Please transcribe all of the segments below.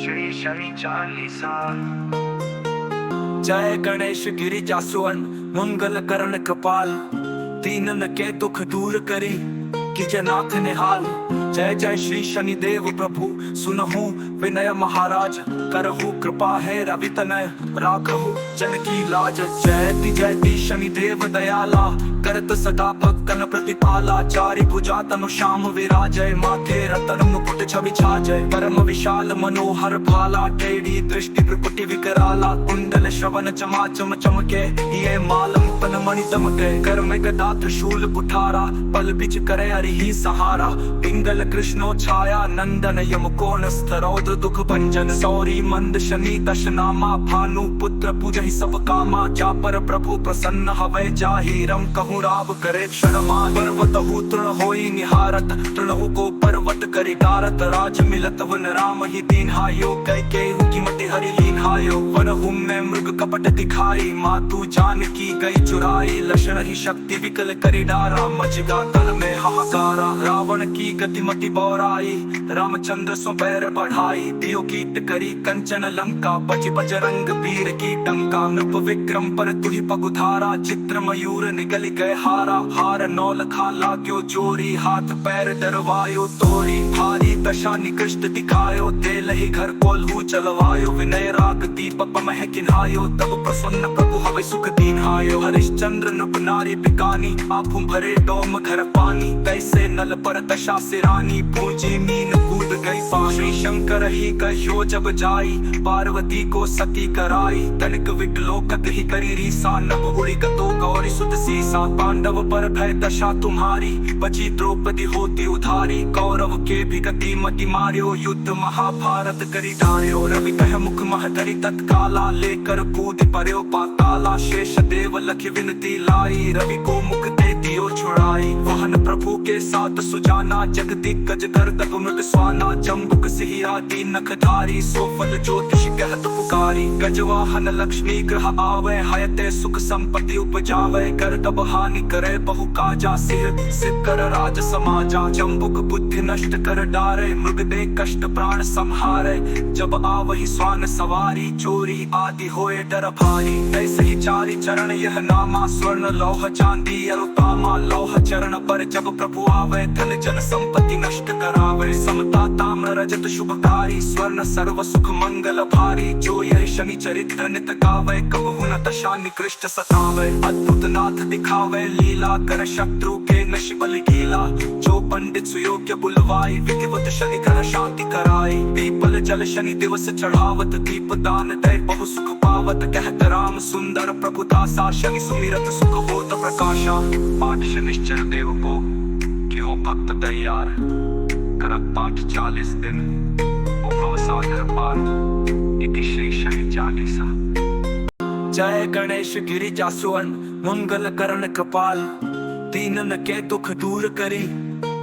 श्री शनि चालीसा। जय गणेश गिरि जासुअन मंगल करण कृपाल, दीनन के दुख दूर करी कीजे नाथ निहाल। जय जय श्री शनि देव प्रभु सुनहु विनय महाराज, करहु कृपा है रवि तनय राखहु जन की लाज। जयति शनि देव दयाला, करत सदा भक्तन प्रतिपाला। चारि भुजा तनु श्याम विराजय, माथे रतन मुकुट छवि छाजय। परम विशाल मनोहर भाला, टेढ़ी दृष्टि त्रिपुटी विकराला। कुंडल श्रवण चमाचम चमके, ये माल मुकुन मणि दमके। कर में गदा त्रिशूल कुठारा, पल बिच करे हरि सहारा। पिंगल कृष्णो छाया नंदन, यम कोण स्थरौद्र दुख भंजन। सौरी मंद शनि दश नामा, भानु पुत्र पूजहि सब कामा। जा पर प्रभु प्रसन्न हवै, जाहि रम कहूँ राव करे शर्मा। पर्वतहु तृण होई निहारत, तृणहु को पर्वत करि डारत। राज मिलत वन राम ही दीन्हायो, कैकेयी की मति हरि लीन्हायो। वनहु में मृग कपट दिखाई, मातु जानकी गई चुराई। लक्षण ही शक्ति विकल करि डारा, मचगा तन में हाहाकारा। रावण की गतिमति बौराई, रामचंद्र सो पैर बढ़ाई। दियो कीट करी कंचन लंका, बच बजरंग वीर की टंका। नृप विक्रम पर तुहि पगुधारा, चित्र मयूर निगल गए हारा। हार नौल खा लाग्यो जोरी, हाथ पैर डरवायो तोरी। भारी दशा निकृष्ट दिखायो, तेलहि घर कोल्हू चलवायो। विनय राग दीपक मह किन्हायो, तब प्रसन्न प्रभु हवै सुख दीन्हायो। हरिश्चंद्र नृप नारी बिकानी, आँखों भरे डोम घर पानी। कैसे नल पर दशा सिरानी, पूंजी मीन कूद गई पानी। श्री शंकर ही कहो जब जाई, पार्वती को सती कराई। तनिक विकलोकत ही करी रीसा, नभ उड़ी गतो गौरी सुत सीसा। पांडव पर भय दशा तुम्हारी, बची द्रौपदी होती उधारी। कौरव के भी गति मति मार्यो, युद्ध महाभारत करी धार्यो। रवि कह मुख मह धरि तत्काला, लेकर कूद पर्यो पाताला। शेष देव लख विनती लाई, रवि को मुख दे दियो छुड़ाई। वाहन प्रभु के साथ सुजाना, जग दिग्गज गर्दभ मृग स्वाना। जम्बुक सिहिया नख धारी, सोफल ज्योतिष कहत पुकारी। गजवाहन लक्ष्मी ग्रह आवे, हयते सुख संपत्ति उपजावे। गर्दभ हानि करे बहु काजा, सिर सिकर राज समाजा। जम्बुक बुद्धि नष्ट कर डारे, मृग दे कष्ट प्राण संहारे। जब आवहि स्वान सवारी, चोरी आदि होए डर भारी। ऐसे ही चारि चरण यह नामा, स्वर्ण लौह चांदी अरुतामा। लौह चरण पर जब प्रभु आवे, धन जन संपत्ति नष्ट करावे। समता ताम्र रजत शुभकारी, स्वर्ण सर्व सुख मंगल भारी। जो यह शनि चरित्र नित गावे, कबहु न दशा निकृष्ट सतावे। अद्भुत नाथ दिखावे लीला, कर शत्रु के नश बल गीला। जो पंडित सुयोग्य बुलवाई, विधिवत शनि ग्रह शांति कराई। पीपल जल शनि दिवस चढ़ावत, दीप दान दे बहु सुख पावत। कहत राम सुंदर प्रभु दासा, शनि सुमिरत सुख होत प्रकाशा। पाठ शनिश्चर देव को क्यों भक्त तैयार, करत पाठ 40 दिन भव सागर पार। इति श्री शनि चालीसा। जय गणेश गिरि जासुअन मंगल करण कृपाल, दीनन के दुख दूर करी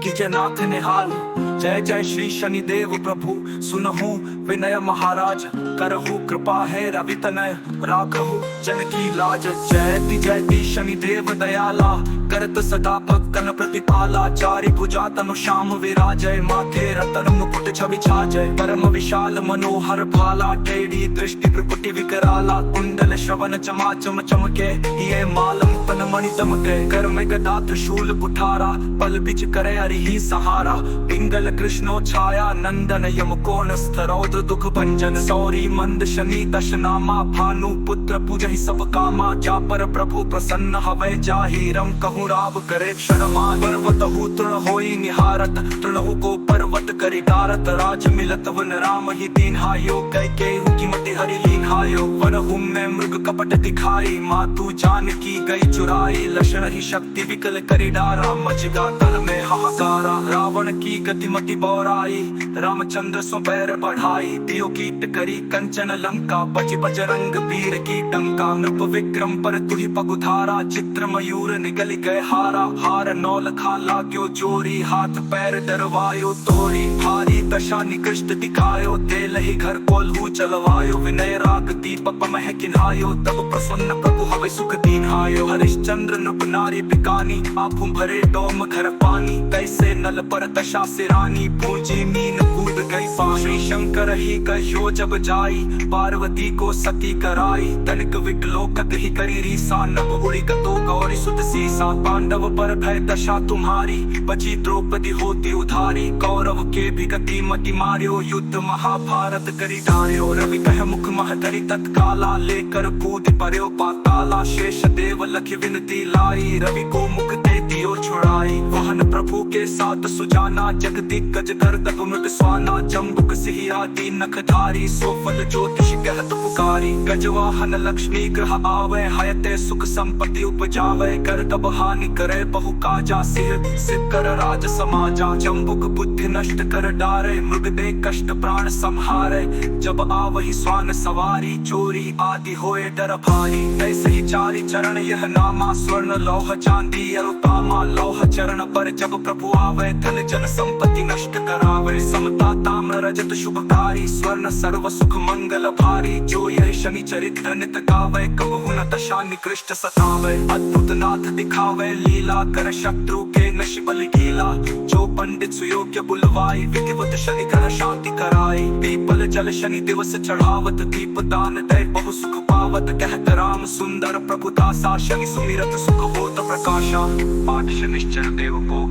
कीजे नाथ निहाल। जय जय श्री शनि देव प्रभु सुनहु विनय महाराज, करहु कृपा है रवि तनय राखहु जन की लाज। जयति शनि देव दयाला, करत सदा भक्तन प्रतिपाला। चारि भुजा तनु श्याम विराजय, माथे रतन मुकुट छवि छाजय। परम विशाल मनोहर भाला, टेढ़ी दृष्टि त्रिपुटी विकराला। कुंडल श्रवण चमाचम चमके, ये माल मुकुन मणि दमके। कर में गदा त्रिशूल कुठारा, पल बिच करे हरि सहारा। पिंगल कृष्णो छाया नंदन, यम कोण स्थरौद्र दुख भंजन। सौरी मंद शनि दश नामा, भानु पुत्र पूजहि सब कामा। जा पर प्रभु प्रसन्न हवै, जाहि रम कहूँ राव करे शर्मा। पर्वतहु तृण होई निहारत, तृणहु को पर्वत करि डारत। राज मिलत वन राम ही दीन्हायो, कैकेयी की मति हरि लीन्हायो। वनहु में मृग कपट दिखाई, मातु जानकी गई चुराई। लक्षण ही शक्ति विकल करि डारा, मचगा तन में हाहाकारा। रावण की गतिमति बौराई, रामचंद्र सो पैर बढ़ाई। दियो कीट करी कंचन लंका, बच बजरंग वीर की टंका। नृप विक्रम पर तुहि पगुधारा, चित्र मयूर निगल गए हारा। हार नौल खा लाग्यो जोरी, हाथ पैर डरवायो तोरी। भारी दशा निकृष्ट दिखायो, तेलहि घर कोल्हू चलवायो। विनय राग दीपक मह किन्हायो, तब प्रसन्न प्रभु हवै सुख दीन्हायो। हरिश्चंद्र नृप नारी बिकानी, आँखों भरे डोम घर पानी। कैसे नल पर दशा सिरानी, रानी पूजी मीन कूद गई पानी। श्री शंकर ही कहो जब जाई पार्वती को सती कराई। तनिक विकलोकत ही करी रीसा नभ उड़ी गतो गौरी सुत सीसा। पांडव पर भय दशा तुम्हारी बची द्रौपदी होती उधारी। कौरव के भी गति मति मार्यो युद्ध महाभारत करी डार्यो। रवि कह मुख महतरी तत्काला लेकर कूद पर्यो पाताला। शेष देव लख विनती लाई रवि को मुख दे दियो छुड़ाई। वहन प्रभु के साथ सुजाना जग दिग्गज कर तब मृग स्वाना। जम्बुक सिंह आदि नखधारी सोफल ज्योतिष कहत पुकारी। गजवाहन लक्ष्मी ग्रह आवे हयते सुख संपत्ति उपजावे। कर तब हानि करे बहु काजा सिर सिकर राज समाजा। जम्बुक बुद्धि नष्ट कर डारे मृग दे कष्ट प्राण संहारे। जब आवहि स्वान सवारी चोरी आदि होए डर भारी। ऐसे ही चारि चरण यह नामा स्वर्ण लौह चांदी अरुतामा। लौह चरण पर जब प्रभु आवे धन जन संपत्ति नष्ट करावे। समता ताम्र रजत शुभकारी स्वर्ण सर्व सुख मंगल भारी। जो यह शनि चरित्र नित गावे कबहु न दशा निकृष्ट सतावे। अद्भुत नाथ दिखावे लीला कर शत्रु के नश बल गीला। जो पंडित सुयोग्य बुलवाई विधिवत शनि ग्रह शांति कराई। पीपल जल शनि दिवस चढ़ावत दीप दान दे बहु सुख पावत। कहत राम सुंदर प्रभु दासा शनि सुमिरत सुख होत प्रकाशा। पाठ शनिश्चर देव को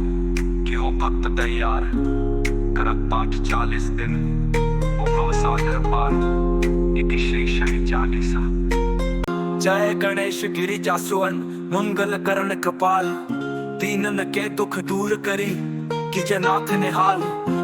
क्यों भक्त तैयार करत पाठ 40 दिन भव सागर पार। इति श्री शनि चालीसा। जय गणेश गिरिजा सुवन मंगल करण कपाल। दीनन के दुख दूर करी कीजे नाथ निहाल।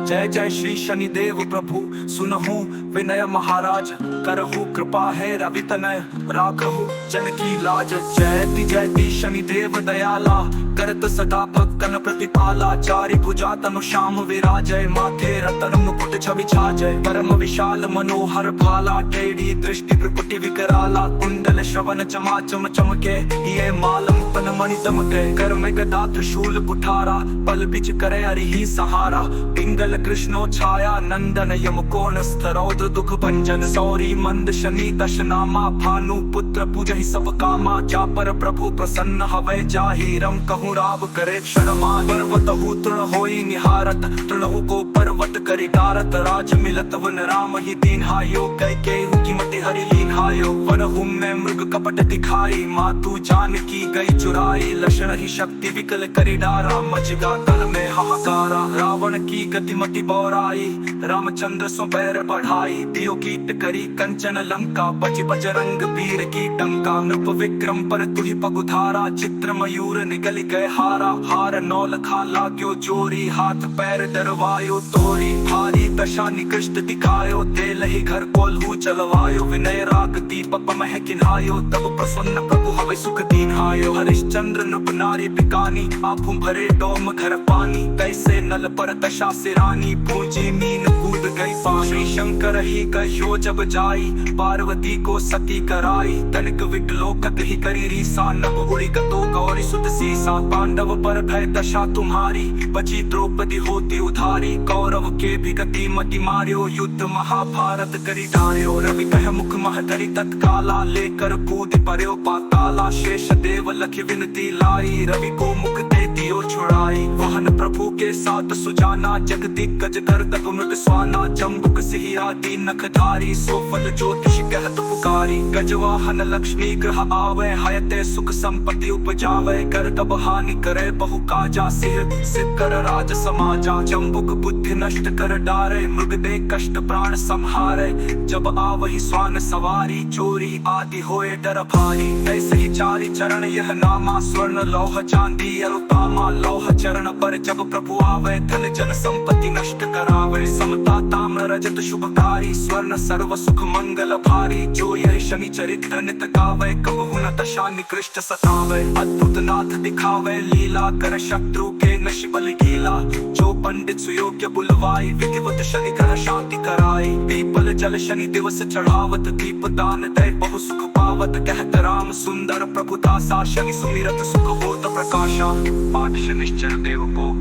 जय जय श्री शनि देव प्रभु सुनहु विनय महाराज। करहु कृपा है रवि तनय राखहु जन की लाज। जयति शनि देव दयाला करत सदा भक्तन प्रतिपाला। चारि भुजा तनु श्याम विराजय माथे रतन मुकुट छवि छाजय। परम विशाल मनोहर भाला टेढ़ी दृष्टि त्रिपुटी विकराला। कुंडल श्रवण चमाचम चमके ये मालम तन मणि दमके। कर में गदा त्रिशूल कुठारा पल बिच करे हरि ही सहारा। पिंगल कृष्णो छाया नंदन यम कोण स्तरौद्र दुख भंजन। सौरी मंद शनि दश नामा भानु पुत्र पूजहि सब कामा। जा पर प्रभु प्रसन्न हवै जाहि रम कहूँ राव करे शर्मा। पर्वत तृण होई निहारत तृणहु को पर्वत करि डारत। राज मिलत वन राम ही दीन हायो कै कीमति हरि लीन हायो। वनहु में मृग कपट दिखाई मातु जानकी गई चुराई। लक्षण ही शक्ति विकल करि डारा मचगा तन में हाहाकारा। रावण की गतिमति बौराई रामचंद्र सो पैर बढ़ाई। दियो कीट करी कंचन लंका बज बजरंग वीर की टंका। नृप विक्रम पर तुहि पगुधारा चित्र मयूर निगल गए हारा। हार नौल खा लाग्यो जोरी हाथ पैर डरवायो तोरी। भारी दशा निकृष्ट दिखायो तेल ही घर कोल्हू चलवायो। विनय राग दीपक मह किन्हायो तब प्रसन्न प्रभु हवै सुख दीन्हायो। हरिश्चंद्र नृप नारी पिकानी आंखों भरे डोम घर पानी। कैसे नल पर दशा से रानी पूजी मीन कूद गई पानी। श्री शंकर ही कहो जब जाई पार्वती को सती कराई। तनिक विकलोकत ही करी रीसा नभ उड़ी गतो गौरी सुत सीसा। पांडव पर भय दशा तुम्हारी बची द्रौपदी होती उधारी। कौरव के भी गति मति मार्यो युद्ध महाभारत करी डार्यो। रवि कह मुख महतरी तत्काला लेकर कूद पर्यो पाताला। शेष देव लख विनती लाई रवि को मुख दे दियो छुड़ाई। वहन प्रभु के साथ सुजाना जग दिग्गज कर तब मृग स्वाना। जम्बुक सिंह आदि नखधारी सोफल ज्योतिष कहत पुकारी। गजवाहन लक्ष्मी ग्रह आवे हयते सुख संपत्ति उपजावे। कर तब हानि करे बहु काजा सिर सिकर राज समाजा। जम्बुक बुद्धि नष्ट कर डारे मृग दे कष्ट प्राण संहारे। जब आवहि स्वान सवारी चोरी आदि होए डर भारी। ऐसे ही चारि चरण यह नामा स्वर्ण लौह चांदी अरुतामा। लौह चरण पर जब प्रभु आवे धन जन संपत्ति नष्ट करावे। समता ताम्र रजत शुभकारी स्वर्ण सर्व सुख मंगल भारी। जो यह शनि चरित्र नित गावे कबहु न दशा निकृष्ट सतावे। अद्भुत नाथ दिखावे लीला कर शत्रु के नश बल गीला। जो पंडित सुयोग्य बुलवाई विधिवत शनि ग्रह शांति कराई। पीपल जल शनि दिवस चढ़ावत दीप दान दे बहु सुख पावत। कहत राम सुंदर प्रभु दासा शनि सुमिरत सुख होत प्रकाशा। पाठ शनिश्चर देव को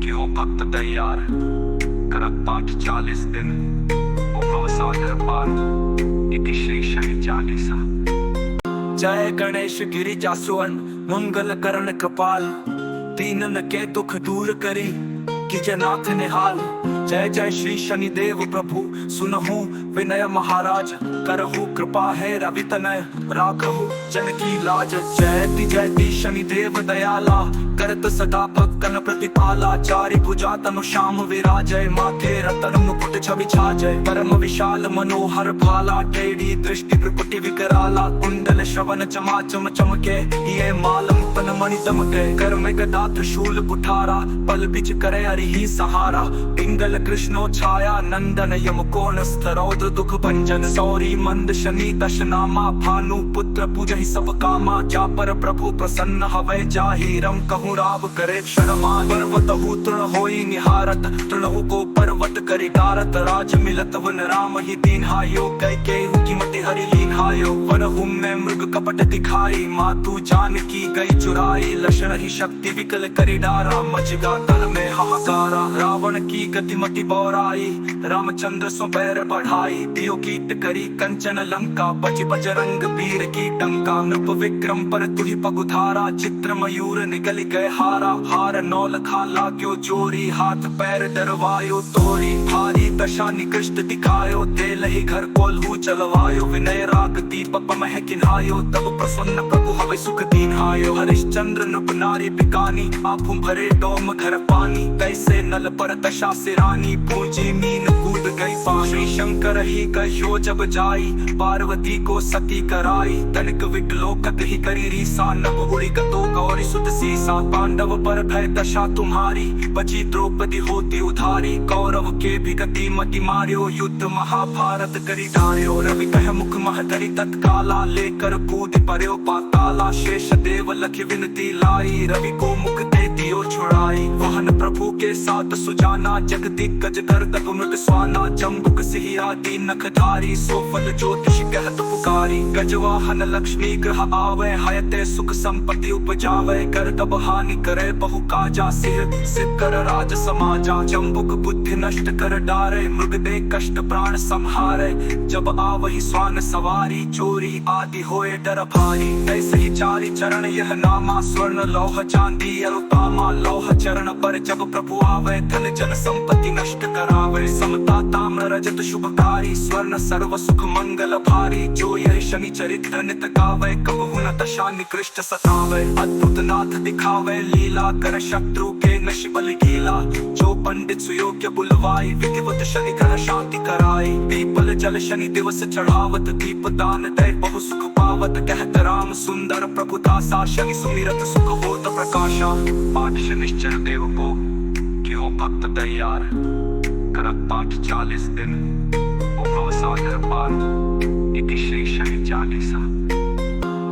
क्यों भक्त तैयार करत पाठ 40 दिन भव सागर पार। इति श्री शनि चालीसा। जय गणेश गिरिजा सुवन मंगल करण कपाल। दीनन के दुख दूर करी कीजे नाथ निहाल। जय जय श्री शनिदेव प्रभु सुनहु विनय महाराज, करहु कृपा है रवि तनय राखहु जन की लाज। जयति शनिदेव दयाला, करत सदा भक्तन प्रतिपाला। चारि भुजा तनु श्याम विराजय, माथे रतन मुकुट छवि छाजय। परम विशाल मनोहर भाला, टेढ़ी दृष्टि त्रिपुटी विकराला। कुंडल श्रवण चमाचम चमके, ये मालम तन मणि दमके। कर में गदा त्रिशूल कुठारा, पल बिच करे हरि ही सहारा। पिंगल कृष्णो छाया नंदन, यम कोण स्थरौद्र दुख भंजन। सौरी मंद शनि दशनामा, भानु पुत्र पूजहि सब कामा। जा पर प्रभु प्रसन्न हवै, जाहि रम कहूँ राव करे शर्मा। पर्वतहु तृण होई निहारत, तृणहु को पर्वत करि डारत। राज मिलत वन राम ही दीन्हायो, कैकेयी की मति हरि लीन्हायो। वनहु में मृग कपट दिखाई, मातु जानकी गई चुराई। लक्षण ही शक्ति विकल करि डारा, मचगा तल में हाहाकारा। रावण की गति मति बौराई, रामचंद्र सो पैर बढ़ाई। दियो कीट करी कंचन लंका, बचि बजरंग वीर की टंका। नृप विक्रम पर तुहि पगुधारा, चित्र मयूर निगल गए हारा। हार नौल खाला क्यों चोरी, हाथ पैर डरवायो तोरी। भारी दशा निकृष्ट दिखायो, दे लही घर कोल्हू चलवायो। विनय राग दीपक मह किन्हायो, तब प्रसन्न प्रभु हवै सुख दीन्हायो। हरिश्चंद्र नृप नारी बिकानी, आँखों भरे डोम घर पानी। कैसे नल पर दशा सिरानी, पूजी मीन कूद गई पानी। शंकर ही कहो जब जाई, पार्वती को सती कराई। तनिक विकलोकत ही करी रीसा, नभ उड़ी गतो गौरी सुत सीसा। पांडव पर भय दशा तुम्हारी, बची द्रौपदी होती उधारी। कौरव के भी गति मति मार्यो, युद्ध महाभारत करी डार्यो। रवि कह मुख महधरि तत्काला, लेकर कूद पर्यो पाताला। शेष देव लखि विनती लाई, रवि को मुख दे दियो छुड़ाई। वाहन प्रभु के साथ सुजाना, जग दिग्गज धर तक मृग स्वाना। जम्बुक सिंह आदि नखधारी, सोफल ज्योतिष कहत पुकारी। गजवाहन लक्ष्मी ग्रह आवे, हयते सुख संपत्ति उपजावे। कर तब हानि करे बहु काजा, सिर सिकर राज समाजा। जम्बुक बुद्धि नष्ट कर डारे, मृग दे कष्ट प्राण संहारे। जब आवहि स्वान सवारी, चोरी आदि होए डर भारी। ऐसे ही चारि चरण यह नामा, स्वर्ण लौह चांदी अरुतामा। लौह चरण पर जब प्रभु आवे, धन जन संपत्ति नष्ट करावे। समता ताम्र रजत शुभकारी, स्वर्ण सर्व सुख मंगल भारी। जो यह शनि चरित्र नित गावे, कबहु न दशा निकृष्ट सतावे। अद्भुत नाथ दिखावे लीला, कर शत्रु के नश बल गीला। जो पंडित सुयोग्य बुलवाई, विधिवत शनि ग्रह शांति कराई। पीपल जल शनि दिवस चढ़ावत, दीप दान दे बहु सुख पावत। कहत राम सुंदर प्रभु दासा, शनि सुमिरत सुख होत प्रकाशा। पाठ शनिश्चर देव को क्यों भक्त तैयार, करत पाठ 40 दिन ओ भव सागर पार। इति श्री शनि चालीसा।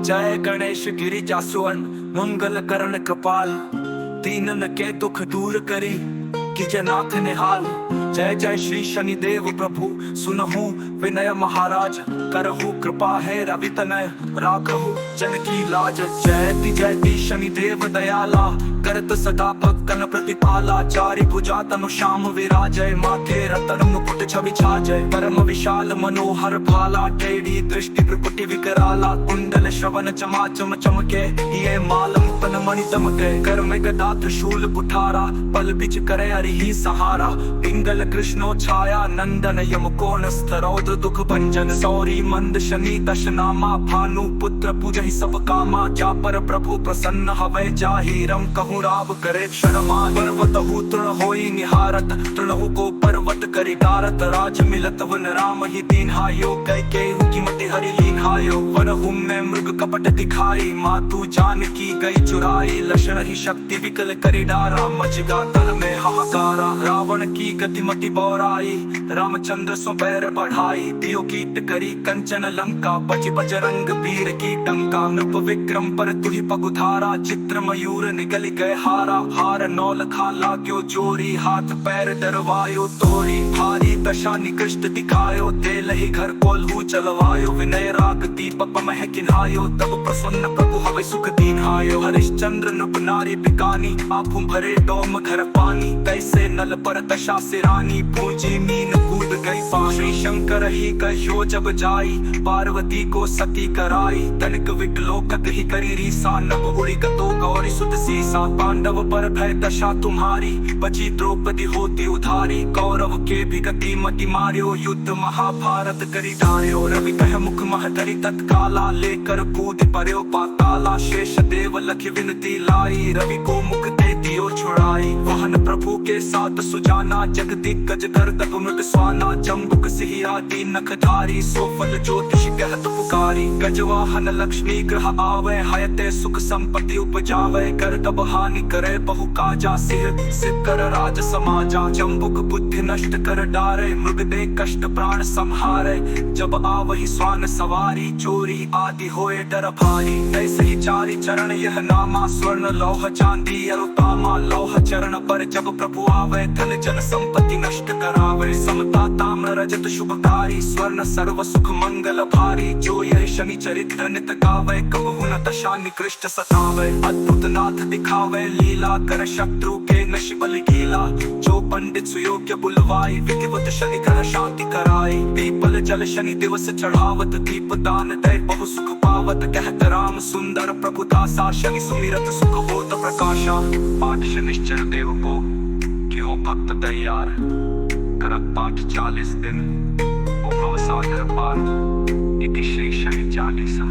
जय गणेश गिरिजा सुवन, मंगल करण कृपाल। दीनन के दुख दूर करी, कीजे नाथ निहाल। जय जय श्री शनिदेव प्रभु सुनहु विनय महाराज। करहु कृपा है रवि तनय राखहु जन की लाज। जयति शनिदेव दयाला, करत सदा भक्तन प्रतिपाला। चारि भुजा तनु श्याम विराजय, माथे रतन मुकुट छवि छाजय। परम विशाल मनोहर भाला, टेढ़ी दृष्टि त्रिपुटी विकराला। कुंडल श्रवण चमाचम चमके, ये मालम तन मणि दमके। कर में गदा त्रिशूल कुठारा, पल बिच करे हरि ही सहारा। पिंगल कृष्णो छाया नंदन, यम कोण स्थरौद्र दुख भंजन। सौरी मंद शनि दशनामा, भानु पुत्र पूजहि सब कामा। जा पर प्रभु प्रसन्न हवै, जाहि रम कहूँ राव करे शर्मा। पर्वतहु तृण होई निहारत, तृणहु को पर्वत करि डारत। राज मिलत वन राम ही दीन्हायो, कैकेयी की मति हरि लीन्हायो। वनहु में मृग कपट दिखाई, मातु जानकी गई चुराई। लक्षण ही शक्ति विकल करि डारा, मचगा तल में हाहाकारा। रावण की गति मति बौराई, रामचंद्र सो पैर बढ़ाई। दियो कीट करी कंचन लंका, बचि बजरंग वीर की टंका। नृप विक्रम पर तुहि पगुधारा, चित्र मयूर निगल गए हारा। हार नौल खाला क्यों चोरी, हाथ पैर डरवायो तोरी। भारी दशा निकृष्ट दिखायो, दे लही घर कोल्हू चलवायो। विनय राग दीपक मह किन्हायो, तब प्रसन्न प्रभु हवै सुख दीन्हायो। हरिश्चंद्र नृप नारी बिकानी, आँखों भरे डोम घर पानी। कैसे नल पर दशा सिरानी, सिरानी पूजी मीन कूद गई पानी शंकर ही कहो जब जाई पार्वती को सती कराई तनिक विकलोकत ही करी रीसा नभ उड़ी गतो गौरी सुत सीसा पांडव पर भय दशा तुम्हारी बची द्रौपदी होती उधारी कौरव के भी गति मति मार्यो युद्ध महाभारत करी डार्यो रवि कह मुख महतरी तत्काला लेकर कूद पर्यो पाताला शेष देव लख विनती लाई रवि को मुख दे दियो छुड़ाई वाहन प्रभु के साथ सुजाना जगदिग्गज धर तपमृत स्वाना जम्बुक सिहि आदि नखधारी सोफल ज्योतिष कहत पुकारी गजवाहन लक्ष्मी ग्रह आवे हयते सुख संपत्ति उपजावे कर तब हानि करे बहु काजा सिर सिकर राज समाजा जम्बुक बुद्धि नष्ट कर डारे मृग दे कष्ट प्राण संहारे जब आवहि स्वान सवारी चोरी आदि होए डर भारी ऐसे ही चारि चरण यह नामा स्वर्ण लौह चांदी अरुतामा लौह चरण पर जब प्रभु आवे धन जन संपत्ति नष्ट करावे समता ताम्र रजत शुभकारी स्वर्ण सर्व सुख मंगल भारी जो यह शनि चरित्र नित गावे कबहु न दशा निकृष्ट सतावे अद्भुत नाथ दिखावे लीला कर शत्रु के नश बल गीला जो पंडित सुयोग्य बुलवाई विधिवत शनि ग्रह शांति कराई पीपल जल शनि दिवस चढ़ावत दीप दान दे बहु सुख पावत कहत राम सुंदर प्रभु दासा शनि सुमिरत सुख होत प्रकाशा पाठ शनिश्चर देव को क्यों भक्त तैयार करत पाठ 40 दिन भव सागर पार इति श्री शनि चालीसा।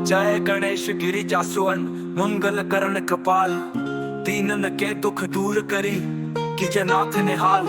जय गणेश गिरिजा सुवन मंगल करण कपाल दीनन के दुख दूर करी कीजे नाथ निहाल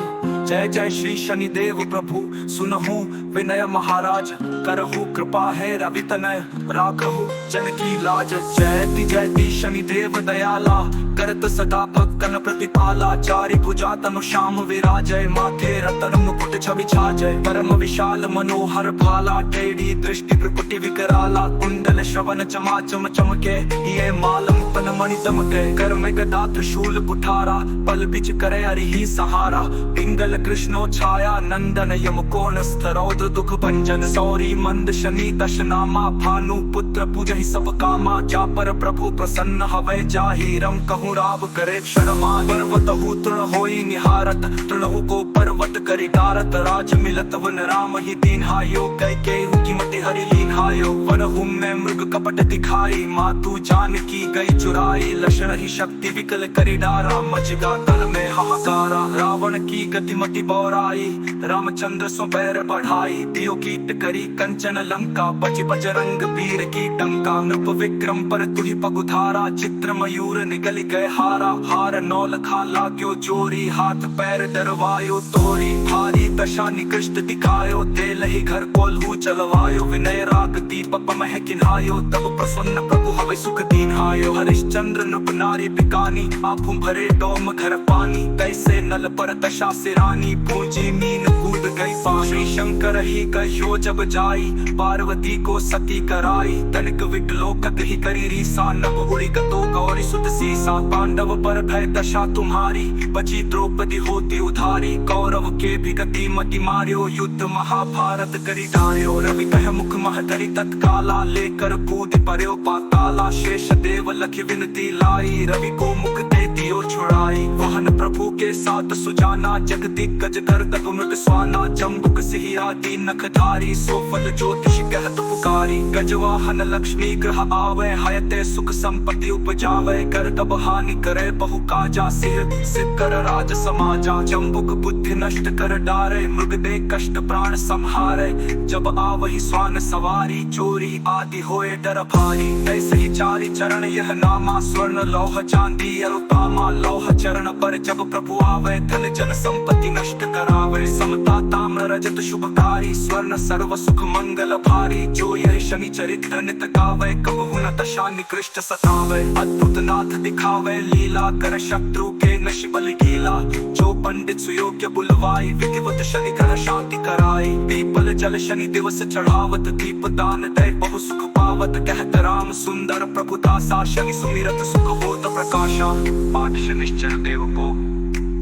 जय जय श्री शनि देव प्रभु सुनहु विनय महाराज करहु कृपा है रवि तनय राखहु जन की लाज जयति शनि देव दयाला करत सदा भक्तन प्रतिपाला चारि भुजा तनु श्याम विराजय माथे रतन मुकुट छवि छाजय परम विशाल मनोहर भाला टेढ़ी दृष्टि प्रकुटि विकराला कुंडल श्रवण चमाचम चमके ये माल मुपन मणि दमके कर में गदा त्रिशूल कुठारा पल बिच करे हरि सहारा पिंगल कृष्णो छाया नंदन यम कोण स्थरौद्र दुख भंजन सौरी मंद शनि दशनामा भानु पुत्र पूजहि सब कामा जा पर प्रभु प्रसन्न हवै जाहि रम कहूँ राव करे शर्मा पर्वत तृण होई निहारत तृणहु को पर्वत करि डारत राज मिलत वन राम ही दीन्हायो कैकेयी की मति हरि लीन्हायो वनहु में मृग कपट दिखाई मातु जानकी गई चुराई लक्षण ही शक्ति विकल करि डारा मचगा तल में हाहाकारा रावण की गतिमति बौराई रामचंद्र सो पैर बढ़ाई दियो कीट करी कंचन लंका बच बजरंग वीर की टंका नृप विक्रम पर तुहि पगुधारा चित्र मयूर निगल गए हारा हार नौल खा लाग्यो जोरी हाथ पैर डरवायो तोरी भारी दशा निकृष्ट दिखायो दे लही घर कोल्हू चलवायो विनय राग दीपक मह किन्हायो तब प्रसन्न प्रभु हवै सुख दीन्हायो हरिश्चंद्र नृप नारी बिकानी आंखों भरे डोम घर पानी कैसे नल पर दशा सिरानी पूजी मीन कूद गई पानी शंकर ही कहो जब जाई पार्वती को सती कराई तनिक विकलोकत ही करी रीसा नभ उड़ी गतो गौरी सुत सीसा पांडव पर भय दशा तुम्हारी बची द्रौपदी होती उधारी कौरव के भी गति मति मार्यो युद्ध महाभारत करी डार्यो रवि कह मुख महतरी तत्काला लेकर कूद पर्यो पाताला शेष देव लख विनती लाई रवि को मुख दे दियो छुड़ाई वाहन प्रभु के साथ सुजाना जगदिग्गज धर तपमृत स्वाना जम्बुक सिहि आदि नखधारी सोफल ज्योतिष कहत पुकारी गजवाहन लक्ष्मी ग्रह आवे हयते सुख संपत्ति उपजावे कर तब हानि करे बहु काजा सिर सिकर राज समाजा जम्बुक बुद्धि नष्ट कर डारे मृग दे कष्ट प्राण संहारे जब आवहि स्वान सवारी चोरी आदि होए डर भारी ऐसे ही चारि चरण यह नामा स्वर्ण लौह चांदी अरुतामा लौह चरण पर जब प्रभु आवे धन जन संपत्ति नष्ट करावे समता ताम्र रजत शुभकारी स्वर्ण सर्व सुख मंगल भारी जो यह शनि चरित्र नित गावे कबहु न दशा निकृष्ट सतावे अद्भुत नाथ दिखावे लीला कर शत्रु के नश बल गीला जो पंडित सुयोग्य बुलवाई विधिवत शनि ग्रह शांति कराई पीपल जल शनि दिवस चढ़ावत दीप दान दे बहु सुख पावत कहत राम सुंदर प्रभु दासा शनि सुमिरत सुख होत प्रकाशा पाठ शनिश्चर देव को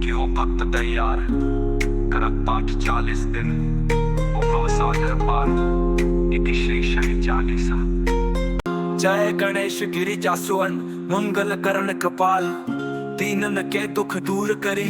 क्यों भक्त तैयार करत पाठ 40 दिन भव सागर पार इति श्री शनि चालीसा। जय गणेश गिरिजा सुवन मंगल करण कपाल दीनन के दुख दूर करी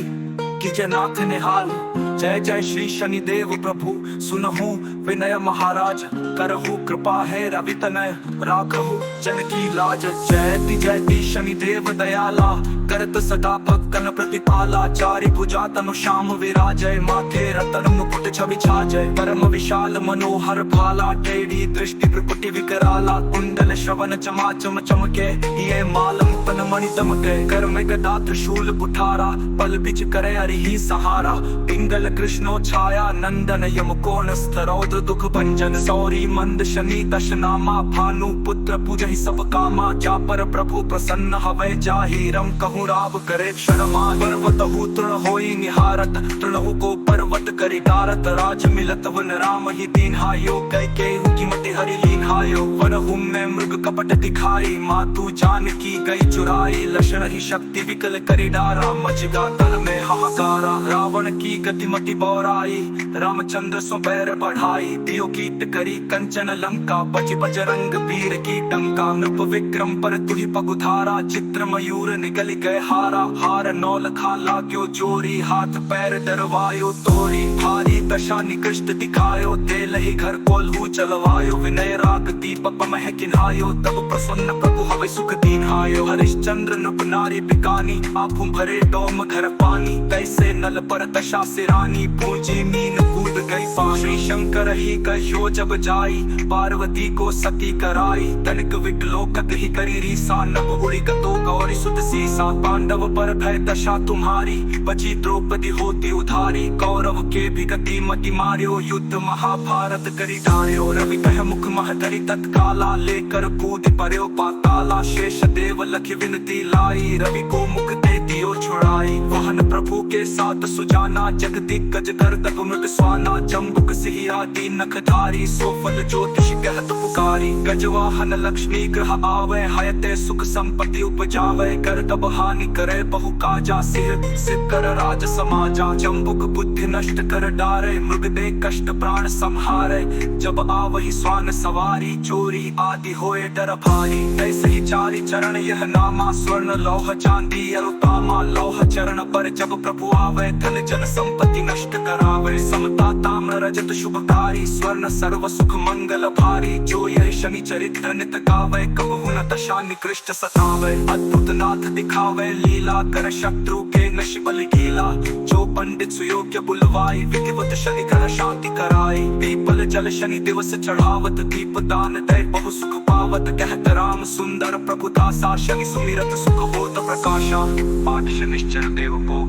कीजे नाथ निहाल। जय जय श्री शनिदेव प्रभु सुनहु विनय महाराज, करहु कृपा है रवि तनय राखहु जन की लाज। जयति शनिदेव दयाला, करत सदा भक्तन प्रतिपाला। चारि भुजा तनु श्याम विराजय, माथे रतन मुकुट छवि छाजय। परम विशाल मनोहर भाला, टेढ़ी दृष्टि प्रकुटि विकराला। कुंडल श्रवण चमाचम चमके, ये मालम तन मणि दमके। कर में गदा त्रिशूल कुठारा, पल बिच करे हरि सहारा। पिंगल कृष्णो छाया नंदन, यम कोन स्तरौद्र दुख भंजन। सौरी मंद शनि दशनामा, भानु पुत्र पूजहि सब कामा। जा पर प्रभु प्रसन्न हवै, जाहि रम कहूँ राव करे शर्मा। पर्वतहु तृण होई निहारत, तृणहु को पर्वत करि डारत। राज मिलत वन राम ही दीन्हायो, कैकेयी कीमति हरि लीन्हायो। वनहु में मृग कपट दिखाई, मातु जानकी गई चुराई। लक्षण ही शक्ति विकल करि डारा, मचगा तन में हाहाकारा। रावण की गतिमति बौराई, रामचंद्र सो पैर बढ़ाई। दियो कीट करी कंचन लंका, बच बजरंग वीर की डंका। नृप विक्रम पर तुहि पगुधारा, चित्र मयूर निगल गए हारा। हार नौल खा लाग्यो जोरी, हाथ पैर डरवायो तोरी। भारी दशा निकृष्ट दिखायो, दे लही घर कोल्हू चलवायो। विनय राग दीपक मह किन्हायो, तब प्रसन्न प्रभु हवै सुख दीन्हायो। हरिश्चंद्र नृप नारी बिकानी, आँखों भरे डोम घर पानी। कैसे नल पर दशा सिरानी, पूंजी मीन कूद गई पानी। श्री शंकर ही कहो जब जाई, पार्वती को सती कराई। तनिक विकलोकत ही करी रीसा, नभ उड़ी गतो गौरी सुत सीसा। पांडव पर भय दशा तुम्हारी, बची द्रौपदी होती उधारी। कौरव के भी गति मति मार्यो, युद्ध महाभारत करी ढार्यो। रवि कह मुख महधरी तत्काला, लेकर कूद पर्यो पाताला। शेष देव लख विनती लाई, रवि को मुख दे दियो छुड़ाई। वाहन प्रभु के साथ सुजाना, जगदिग्गज गर्दभ मृग स्वाना। जम्बुक सिहिया दीन नखधारी, सोफल ज्योतिष कहत पुकारी। गजवाहन लक्ष्मी ग्रह आवे, हयते सुख संपत्ति उपजावे। गर्दभ हानि करे बहु काजा, सिर सिकर राज समाजा। जम्बुक बुद्धि नष्ट कर डारे, मृग दे कष्ट प्राण संहारे। जब आवहि स्वान सवारी, चोरी आदि होए डर भारी। ऐसे ही चारि चरण यह नामा, स्वर्ण लौह चांदी अरुतामा। लौह चरण पर जब प्रभु आवे, धन जन संपत्ति नष्ट करावे। समता ताम्र रजत शुभकारी, स्वर्ण सर्व सुख मंगल भारी। जो यह शनि चरित्र नित गावे, कबहु न दशा निकृष्ट सतावे। अद्भुत नाथ दिखावे लीला, कर शत्रु के नश बल गीला। जो पंडित सुयोग्य बुलवाई, विधिवत शनि कर शांति कराई। पीपल जल शनि दिवस चढ़ावत, दीप दान दे बहु सुख पावत। कहत राम सुंदर प्रभु दासा, शनि सुमिरत सुख होत प्रकाशा। पाठ शनिश्चर देव को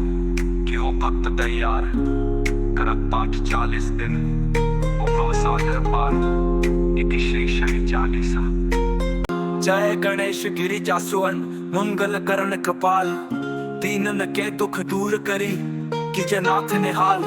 क्यों भक्त तैयार, करत पाठ 40 दिन भव सागर पार। इति श्री शनि चालीसा। जय गणेश गिरिजा सुवन, मंगल करण कृपाल। दीनन के दुख दूर करी, कीजे नाथ निहाल।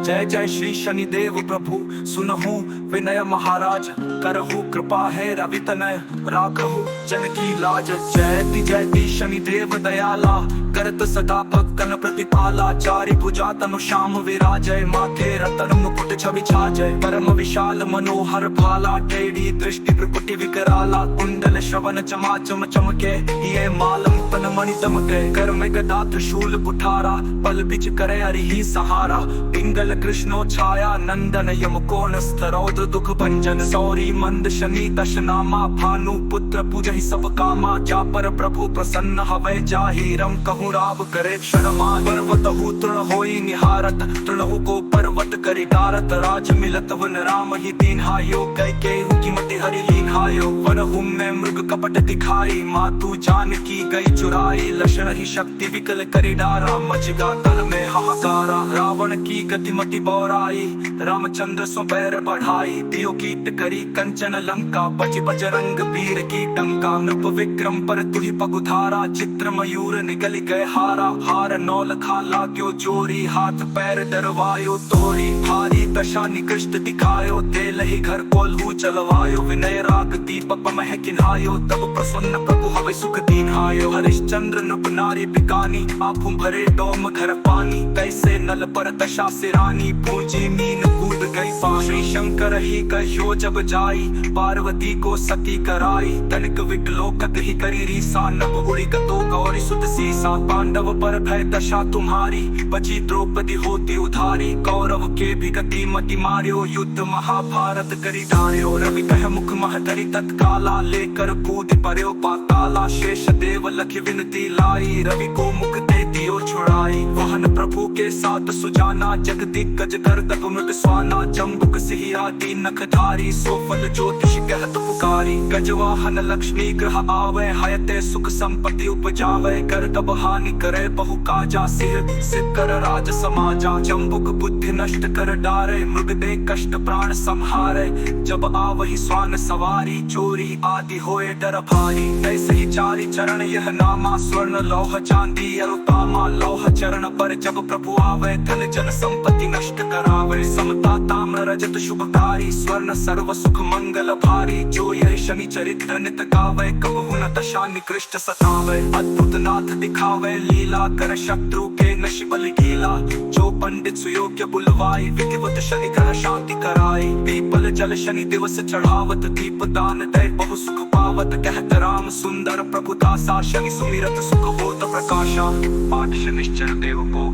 जय जय श्री शनिदेव प्रभु सुनहु विनय महाराज। करहु कृपा है रवि तनय राखहु जन की लाज। जयति शनिदेव दयाला, करत सदा भक्तन प्रतिपाला। चारि भुजा तनु श्याम विराजय, माथे रतन मुकुट छवि छाजय। परम विशाल मनोहर भाला, टेढ़ी दृष्टि प्रकुटि विकराला। कुंडल श्रवण चमाचम चमके, ये मालम तन मणि दमके। कर में गदा त्रिशूल कुठारा, पल बिच करे हरि सहारा। पिंगल कृष्णो छाया नंदन, यम कोन स्तरौद्र दुख भंजन। सौरी मंद शनि दशनामा, भानु पुत्र पूजहि सब कामा। जा पर प्रभु प्रसन्न हवै, जाहि रम कहूँ राव करे शर्मा। पर्वतहु तृण होई निहारत, तृणहु को पर्वत करि डारत। राज मिलत वन राम ही दीन्हायो, कैकेयी कीमति हरि लीन्हायो। वनहु में मृग कपट दिखाई, मातु जानकी गई चुराई। लक्षण ही शक्ति विकल करि डारा, मचगा तन में हाहाकारा। रावण की गतिमति बौराई, रामचंद्र सो पैर बढ़ाई। दियो कीट करी कंचन लंका, बच बजरंग वीर की डंका। नृप विक्रम पर तुहि पगुधारा, चित्र मयूर निगल गए हारा। हार नौल खा लाग्यो जोरी, हाथ पैर डरवायो तो तोरी भारी दशा निकृष्ट दिखायो तेल ही घर कोल्हू चलवायो विनय राग दीपक मह किन्हायो तब प्रसन्न प्रभु हवे सुख दीन्हायो हरिश्चंद्र नृप नारी बिकानी आंखों भरे डोम घर पानी कैसे नल पर दशा सिरानी पूंजी मीन कूद गई पानी शंकर ही कहो जब जाई पार्वती को सती कराई तनिक विकलोकत ही करी रीसा नभ उड़ी गतो गौरी सुत सीसा पांडव पर भय दशा तुम्हारी बची द्रौपदी होती उधारी कौरव के भी गति मति मारियो युद्ध महाभारत करी डारियो रवि कह मुख महतरी तत्काला लेकर कूद पर्यो पाताला शेष देव लखी विनती लाई रवि को मुख दे दियो छुड़ाई वाहन प्रभु के साथ सुजाना जग दिग्गज कर तक मृत स्वाना जम्बुक सिंह आदि नखधारी सोफल ज्योतिष कहत पुकारी गजवाहन लक्ष्मी ग्रह आवे हयते सुख संपत्ति उपजावे कर तब हानि करे बहु काजा सिर सिकर राज समाजा जम्बुक बुद्धि नष्ट कर डारे मृग दे कष्ट प्राण संहारे जब आवहि स्वान सवारी चोरी आदि होए डर भारी ऐसे ही चारि चरण यह नामा स्वर्ण लौह चांदी अरुतामा लौह चरण पर जब प्रभु आवे धन जन संपत्ति नष्ट करावे समता ताम्र रजत शुभकारी स्वर्ण सर्व सुख मंगल भारी जो यह शनि चरित्र नित गावे कबहु न दशा निकृष्ट सतावे अद्भुत नाथ दिखावे लीला कर शत्रु के नश बल गीला जो पंडित सुयोग्य बुलवाई विधिवत शनि ग्रह शांति कराई पीपल जल शनि दिवस चढ़ावत दीप दान दे बहु सुख पावत कहत राम सुंदर प्रभु दासा शनि सुमिरत सुख होत प्रकाशा पाठ शनिश्चर देव को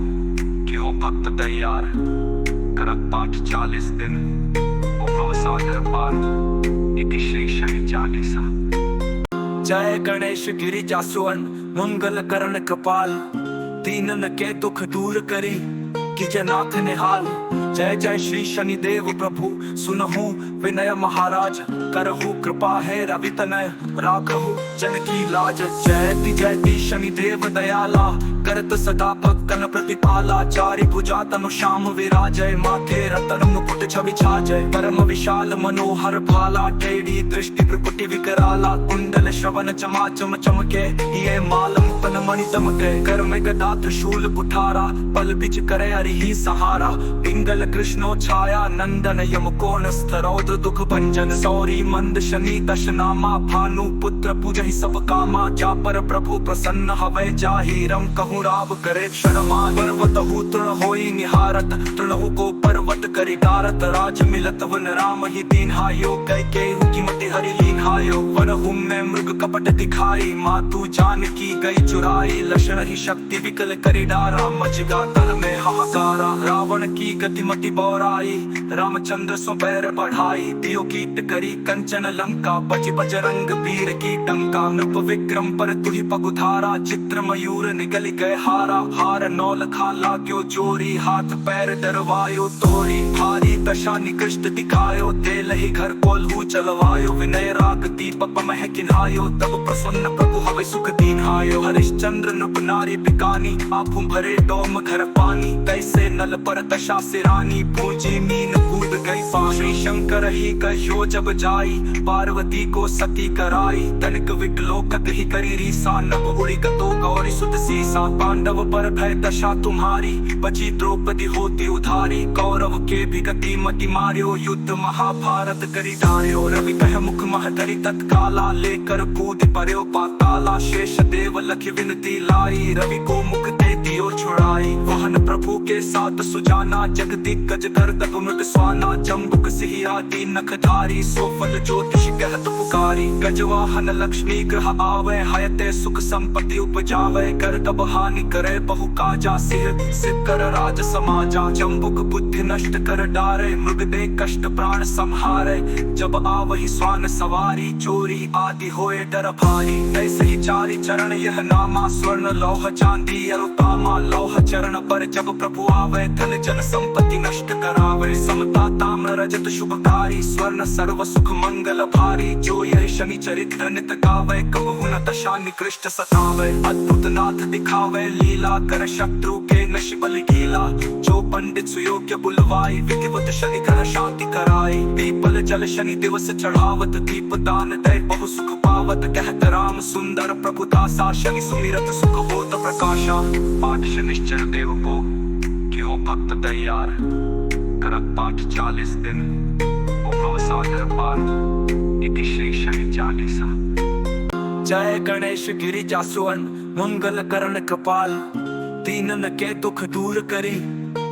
क्यों भक्त तैयार करत पाठ 40 दिन भव सागर पार इति श्री शनि चालीसा। जय गणेश गिरिजा सुवन मंगल करण कपाल दीनन के दुख दूर करी कीजे नाथ निहाल जय जय श्री शनि देव प्रभु सुनहु विनय महाराज करहु कृपा है रवि तनय राखहु जन की लाज जयति शनि देव दयाला करत सदा भक्तन प्रतिपाला चारि भुजा तनु श्याम विराजय माथे रतन मुकुट छवि छाजय परम विशाल मनोहर भाला टेढ़ी दृष्टि प्रकुटि विकराला कुंडल श्रवण चमाचम चमके ये माल मुकुन मणि दमके कर में गदा त्रिशूल कुठारा पल बिच करे हरि सहारा पिंगल कृष्णो छाया नंदन यम कोण स्थरौद्र दुख भंजन सौरी मंद शनि दशनामा भानु पुत्र पूजहि सब कामा जा पर प्रभु प्रसन्न हवै जाहि रम कहूँ राव करे शर्मा पर्वत तृण होई निहारत तृणहु को पर्वत करि डारत राज मिलत वन राम ही दीन्हायो कैकेयी की मति हरि लीन्हायो वनहु में मृग कपट दिखाई मातु जानकी गई चुराई लक्षण ही शक्ति विकल करि डारा मचगा तन में हाहाकारा रावण की गतिमति बौराई रामचंद्र सो पैर बढ़ाई दियो कीट करी कंचन लंका बच बजरंग वीर की टंका नृप विक्रम पर तुहि पगुधारा चित्र मयूर निकल गए हारा हार नौल खा लाग्यो जोरी हाथ पैर डरवायो तोरी भारी दशा निकृष्ट दिखायो तेल ही घर कोल्हू चलवायो विनय राग दीपक मह किन्हायो तब प्रसन्न प्रभु हवे सुख दीन्हायो हरिश्चंद्र नृप नारी बिकानी आंखों भरे डोम घर पानी कैसे नल पर दशा सिरानी पूंजी मीन कूद गई पानी शंकर ही कहो जब जाई पार्वती को सती कराई तनिक विकलोकत ही करी रीसा नभ उड़ी गतो गौरी सुत सीसा पांडव पर भय दशा तुम्हारी बची द्रौपदी होती उधारी कौरव के भी गति मति मारियो युद्ध महाभारत करी डारियो रवि कह मुख महतरी तत्काला लेकर कूद पर्यो पाताला शेष देव लखी विनती लाई रवि को मुख दे दियो छुड़ाई वाहन प्रभु के साथ सुजाना जग दिग्गज कर तक मृत स्वाना जम्बुक सिंह आदि नखधारी सोफल ज्योतिष कहत पुकारी गजवाहन लक्ष्मी ग्रह आवे हयते सुख संपत्ति उपजावे कर तब हानि करे बहु काजा सिर सिकर राज समाजा जम्बुक बुद्धि नष्ट कर डारे मृग दे कष्ट प्राण संहारे जब आवहि स्वान सवारी चोरी आदि होए डर भारी ऐसे ही चारि चरण यह नामा स्वर्ण लौह चांदी अरुतामा लौह चरण पर जब प्रभु आवे धन जन संपत्ति नष्ट करावे समता ताम्र रजत शुभकारी स्वर्ण सर्व सुख मंगल भारी जो यह शनि चरित्र नित गावे कबहु न दशा निकृष्ट सतावे अद्भुत नाथ दिखावे लीला कर शत्रु के नश बल गीला जो पंडित सुयोग्य बुलवाई विधिवत शनि ग्रह शांति कराई पीपल जल शनि दिवस चढ़ावत दीप दान दे बहु सुख पावत कहत राम सुंदर प्रभु दासा शनि सुमिरत सुख होत प्रकाशा पाठ शनिश्चर देव को क्यों भक्त तैयार करत पाठ 40 दिन उभव सागर पार इति श्री शनि चालीसा। जय गणेश गिरिजा सुवन मंगल करण कपाल, दीनन के दुख दूर करी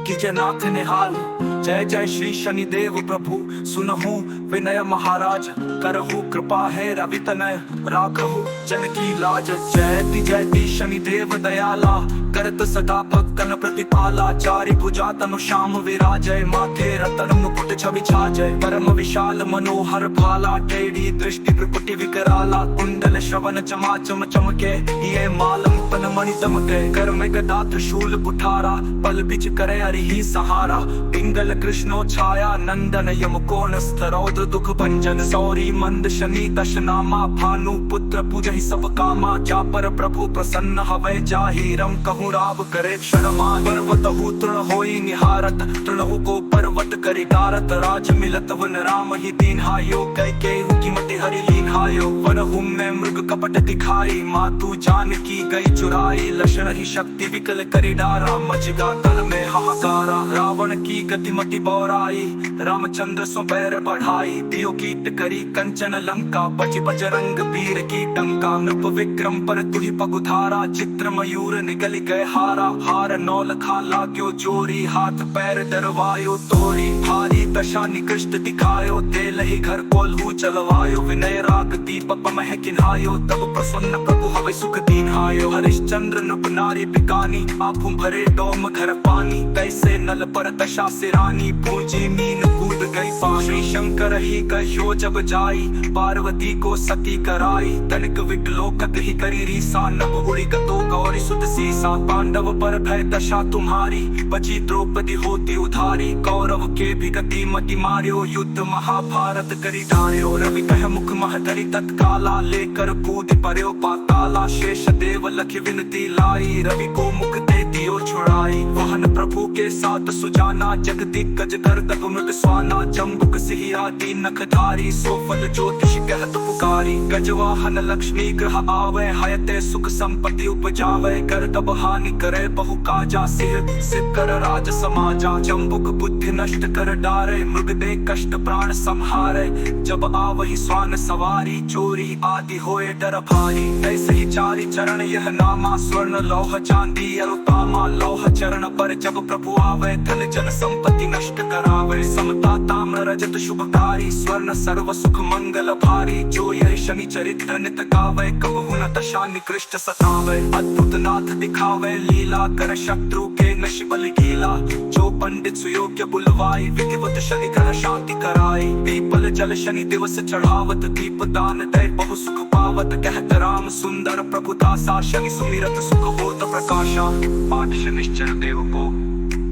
कीजे नाथ निहाल। जय जय श्री शनि देव प्रभु सुनहु विनय महाराज, करहु कृपा है रवि तनय राखहु जन की लाज। जयति शनि देव दयाला, करत सदा भक्तन प्रतिपाला। चारि भुजा तनु श्याम विराजय, माथे रतन मुकुट छवि छाजय। परम विशाल मनोहर भाला, टेढ़ी दृष्टि प्रकुटि विकराला। कुंडल श्रवण चमाचम चमके, ये मालम तन मणि दमके। कर में गदा त्रिशूल कुठारा, पल बिच करे हरि सहारा। पिंगल कृष्णो छाया नंदन, यम कोण स्थरौद्र दुख भंजन। सौरी मंद शनि दश नामा, भानु पुत्र पूजहि सब कामा। जा पर प्रभु प्रसन्न हवै, जाहि रम कहूँ राव करे शर्मा। पर्वतहु तृण होई निहारत, तृणहु को पर्वत करि डारत। राज मिलत वन राम ही दीन्हायो, कैकेयी की मति हरि लीन्हायो। वनहु में मृग कपट दिखाई, मातु जानकी गई चुराई। लक्षण ही शक्ति विकल करि डारा, मचगा तन में हाहाकारा। रावण की गतिमति बौराई, रामचंद्र सो पैर बढ़ाई। दियो कीट करी कंचन लंका, बच बजरंग वीर की टंका। नृप विक्रम पर तुहि पगुधारा, चित्र मयूर निगल गए हारा। हार नौल खा लाग्यो जोरी, हाथ पैर दरवायो तोरी। भारी दशा निकृष्ट दिखायो, तेलहि घर कोल्हू चलवायो। विनय राग दीपक मह किन्हायो, तब प्रसन्न प्रभु हवै सुख दीन्हायो। हरिश्चंद्र नृप नारी बिकानी, आँखों भरे डोम घर पानी। कैसे नल पर दशा सिरानी, पूंजी मीन कूद गई पानी। शंकर ही कहो जब जाई, पार्वती को सती कराई। तनिक विकलोकत ही करी रीसा, नभ उड़ी गतो गौरी सुत सीसा। पांडव पर भय दशा तुम्हारी, बची द्रौपदी होती उधारी। कौरव के भी गति मति मार्यो, युद्ध महाभारत करी ढार्यो। रवि कह मुख महधरी तत्काला, लेकर कूद पर्यो पाताला। शेष देव लख विनती लाई, रवि को मुख दे दियो छुड़ाई। वाहन प्रभु के साथ सुजाना, जगदिग्गज कर दगुमृग स्वाना। जम्बुक सिंहादी नखधारी, सोफल ज्योतिष कहत पुकारी। गजवाहन लक्ष्मी ग्रह आवे, हयते सुख संपत्ति उपजावे। कर तब हानि करे बहु काजा, सिर सिर राज समाजा। जम्बुक बुद्धि नष्ट कर डारे, मृग दे कष्ट प्राण संहारे। जब आवहि स्वान सवारी, चोरी आदि होए डर भारी। ऐसे ही चारि चरण यह नामा, स्वर्ण लौह चांदी अरुतामा। लौह चरण पर जब प्रभु आवे, धन जन संपत्ति नष्ट करावे। समता ताम्र रजत शुभकारी, स्वर्ण सर्व सुख मंगल भारी। जो यह शनि चरित्र नित गावे, कबहु न दशा निकृष्ट सतावे। अद्भुत नाथ दिखावे लीला, कर शत्रु के नश बल गीला। जो पंडित सुयोग्य बुलवाई, विधिवत शनि ग्रह शांति कराई। पीपल जल शनि दिवस चढ़ावत, दीप दान दे बहु सुख पावत। कहत राम सुंदर प्रभु दासा, शनि सुमिरत सुख होत प्रकाशा। पाठ शनिश्चर देव को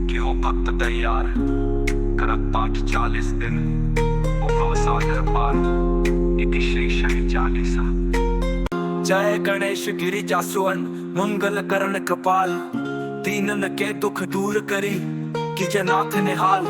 क्यों भक्त तैयार, करत पाठ 40 दिन उभव सागर पार इति श्री शनि चालीसा। जय गणेश गिरिजा सुवन मंगल करण कपाल, दीनन के दुख दूर करी कीजे नाथ निहाल।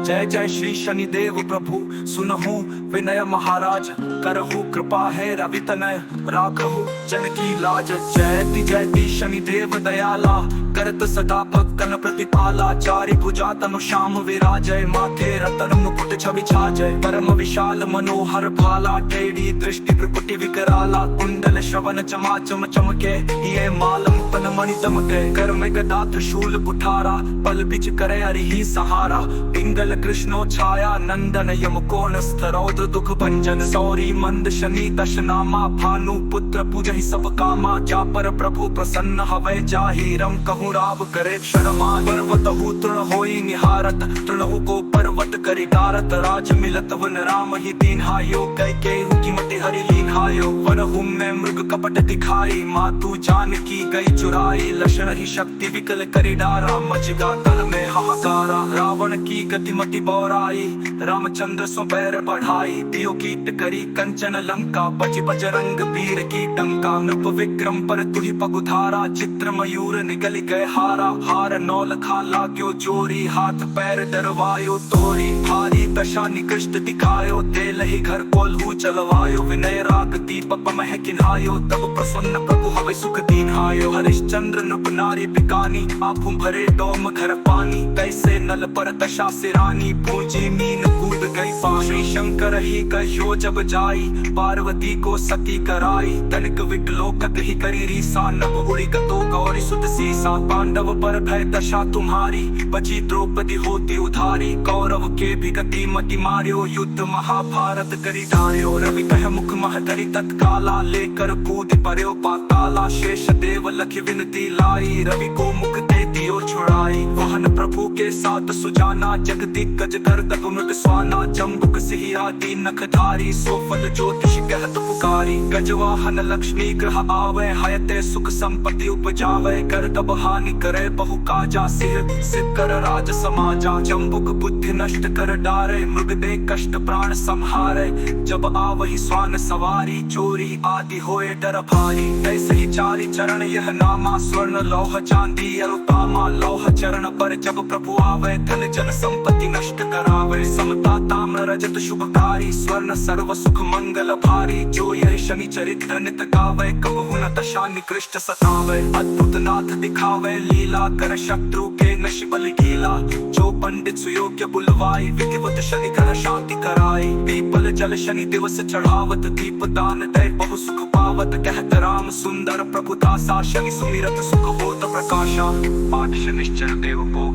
जय जय श्री शनि देव प्रभु सुनहु विनय महाराज। करहु कृपा है रवि तनय राखहु जन की लाज। जयति शनि देव दयाला, करत सदा भक्तन प्रतिपाला। चारि भुजा तनु श्याम विराजय, माथे रतन मुकुट छवि छाजय। परम विशाल मनोहर भाला, टेढ़ी दृष्टि प्रकुटि विकराला। कुंडल श्रवण चमाचम चमके, ये मालम तन मणि दमके। कर में गदा त्रिशूल कुठारा, पल बिच करे हरि सहारा। पिंगल कृष्णो छाया नंदन, यम कोण स्थरौद्र दुख भंजन। सौरी मंद शनि दश नामा, भानु पुत्र पूजहि सब कामा। जा पर प्रभु प्रसन्न हवै, जाहि रम कहूँ राव करे शर्मा। पर्वतहु तृण होई निहारत, तृणहु को पर्वत करि डारत। राज मिलत वन राम ही दीन्हायो, कैकेयी की मति हरि लीन्हायो। वनहु में मृग कपट दिखाई, मातु जानकी गई चुराई। लक्षण ही शक्ति विकल करि डारा, मचगा तन में हाहाकारा। रावण की गतिमति बौराई, रामचंद्र सो पैर बढ़ाई। दियो कीट करी कंचन लंका, बच बजरंग वीर की टंका। नृप विक्रम पर तुहि पगुधारा, चित्र मयूर निगल गए हारा। हार नौल खा लाग्यो जोरी, हाथ पैर दरवायो तोरी भारी दशा निकृष्ट दिखायो तेल ही घर कोल्हू चलवायो विनय राग दीपक मह किन्हायो तब प्रसन्न प्रभु हवे सुख दीन्हायो हरिश्चंद्र नृप नारी बिकानी आंखों भरे डोम घर पानी कैसे नल पर दशा सिरानी पूंजी मीन कूद गई पानी शंकर ही कहो जब जाई पार्वती को सती कराई तनिक विकलोकत ही करी रीसा नभ उड़ी गतो गौरी सुत सीसा पांडव पर भय दशा तुम्हारी बची द्रौपदी होती उधारी कौरव के भी गति मति मार्यो युद्ध महाभारत करी धार्यो रवि कह मुख महधरी तत्काला लेकर कूद पर्यो पाताला शेष देव लखी विनती लाई रवि को मुख दे दियो छुड़ाई वाहन प्रभु के साथ सुजाना जगदिग्गज धर तगुनुट स्वाना जम्बुक सिहि आदि नखधारी सोफल ज्योतिष कहत पुकारी गजवाहन लक्ष्मी ग्रह आवे हयते सुख संपत्ति उपजावे कर तब हानि करे बहु काजा सिर सिकर राज समाजा जम्बुक बुद्धि नष्ट कर डारे मृग दे कष्ट प्राण संहारे जब आवहि स्वान सवारी चोरी आदि होए डर भारी ऐसे ही चारि चरण यह नामा स्वर्ण लौह चांदी अरुतामा लौह चरण पर जब प्रभु आवे धन जन संपत्ति नष्ट करावे समता ताम्र रजत शुभकारी स्वर्ण सर्व सुख मंगल भारी जो यह शनि चरित्र नित गावे कबहु न दशा निकृष्ट सतावे अद्भुत नाथ दिखावे लीला कर शत्रु के नश बल गीला जो पंडित सुयोग्य बुलवाई विधिवत शनि कर शांति कराई पीपल जल शनि दिवस चढ़ावत दीप दान दे बहु सुख पावत कहत राम सुंदर प्रभु दासा शनि सुमिरत सुख होत प्रकाशा पाठ शनिश्चर देव को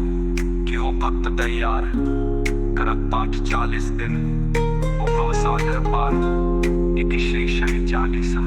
क्यों भक्त तैयार करत पाठ 40 दिन भव सागर पार इति श्री शनि चालीसा।